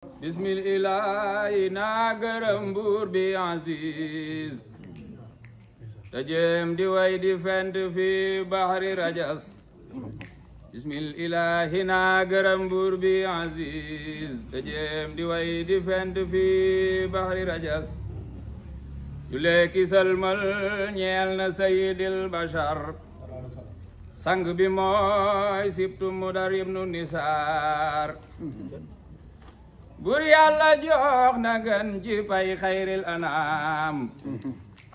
Bismillahi na gërëm buur bi aziz te jéem di way di fent fi bahri rajas. Bismillahi na gërëm buur bi aziz te jéem di way di fent fi bahri rajas. Julee ki salmal ñeel na sayyidil bashar sang bi mooy sibtu Mudar ibnu Nisaar. Bur Yàlla jox na gën ci pay xayril anam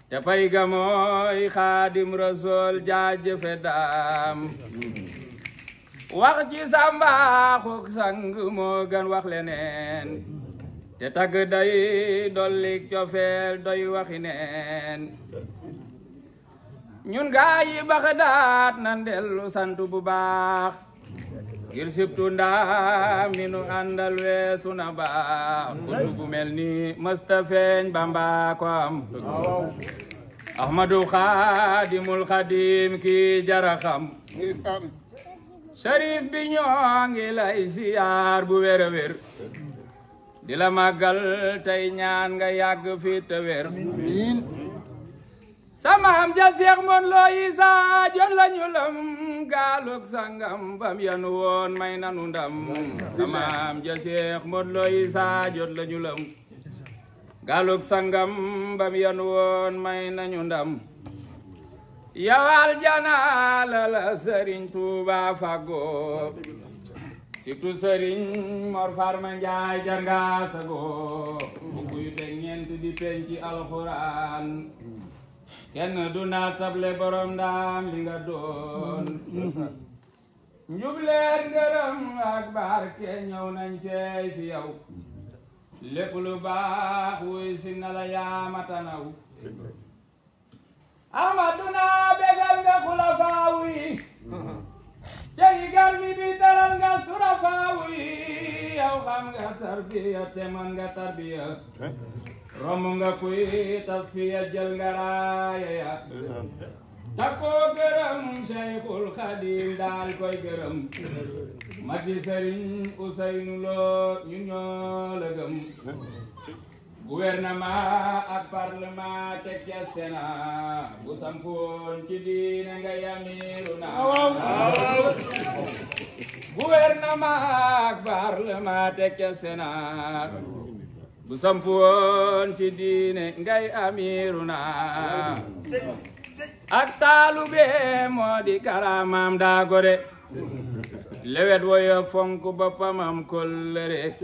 te pay ga mooy Xaadim Rasul jaajëfe daam. Wax ci sambaaxuk sang moo gën wax leneen te tagg day dollik cofeel doy waxi neen. Ñun gaa yi Baxdaad nan dellu sant bu baax ngir sibtu ndaam mi nu àndal weesu na baax. Kuntu bu mel ni mësta feeñ Bamba ko am. Ahmadu Xaadimul Xadim ki jara xam. Sharif bi ñoo ngi lay siyaar bu wér a wér di la màggal tey ñaan nga yàgg fi te wér. Samaam ja Seex Mon Lo Isa jot lañu lam gaalug sangam bam yanu woon may nanu ndam. Samaam ja Seex Mon Lo Isa jot lañu lam gaalug sangam bam yanu woon may nañu ndam. Yow aljana la Sëriñ Tuuba faggo surtout Sëriñ Mor Farma Njaay jar nga sago. Bukk yu teg ñeent di penci alxuraan kenn du na table borom ndaam li nga doon. Njubleer ngërëm ak barke ñëw nañ seey fi yow lépp lu baax wuy si na la yaamatanaw. Ahmaduna bégal nga xulafaaw yi jegi garmi bi daral nga surafaaw yi. Yow xam nga tarbiya te man nga tarbiya romb nga kuy tasfiya jël nga raaya ya. Takkoo gërëm Seyxul Xadim daal koy gërëm magi Sëriñ Useynu Lo ñu ñoo la gëm. Gouvernement ak parlement teg ca Sénat bu sampoon ci diine nga yamiru na. Gouvernement ak parlement teg ca Sénat bu sampoon ci diine ngay amiruna. Ak taalube moo di karamam daa gore lewet woyo fonk boppam am kollëre.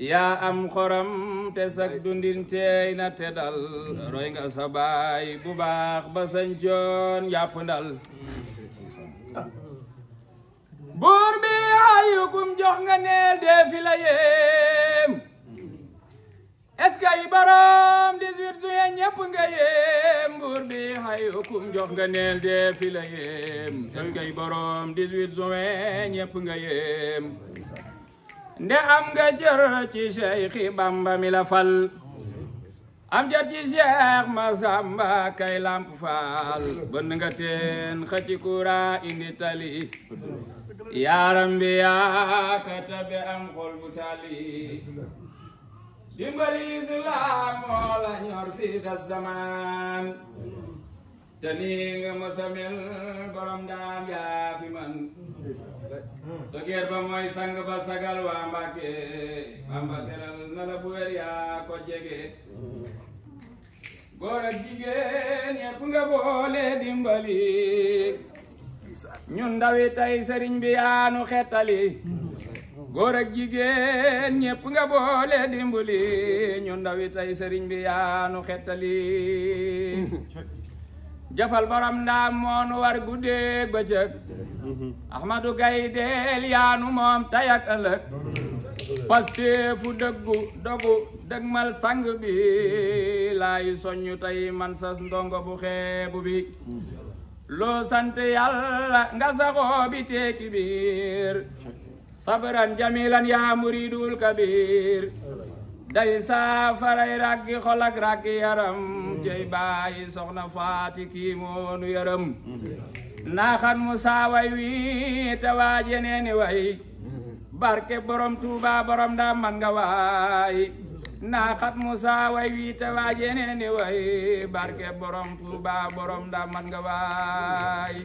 Yaa am xoram te sak dundin teey na te dal roy nga sa baay bu baax ba sañcoon yàpp ndal. Buur bi ayukum jox nga neel dee fi la yéem est-ce que yi borom 18 juin ñëpp nga yéem. Buur bi ayukum jox nga neel dee fi la yéem est-ce que yi borom 18 juin ñëpp nga yéem. Nde am nga jër ci Seexi Bamba mi la fal am jër ci Seex Masamba kay Lamp Faal. Bënn nga teen xëcc kura indi tali yaaram bi yaa ka tabe am xol bu tali. Dimbali Islaam moo la ñor fi da zaman te ni nga mësa mel borom daam yaa fi man. Sokeer ba mooy sang ba sagal waa Mbàkke Bamba teral na la bu wér yaa ko jege. Góor ak jigéen ñépp nga boole dimbali ñun ndawi tey sëriñ bi yaa nu xettali. Góor ak jigéen ñépp nga boole dimbali ñun ndawi tey sëriñ bi yaa nu xettali. Jafal borom ndaam moonu war guddeeg bëccëg Ahmadu Gaydel yaanu moom tay ak ëllëg. Paste fu dëggu dogu dëgmal sang bi laay soññu tey man sas ndongo bu xeebu bi. Loo sant Yàlla nga saxoo bi teeki biir sabran jamilan yaa muridul kabir. Day saafaray raggi xol ak raggi yaram cey bàyyi soxna Faati kii moonu yaram. Naaxan mu saaway wi te waaje neeni way barke borom Tuuba borom da man nga waay naaxat Musa way wi te waajene ni way barke borom Tuuba borom da man nga waay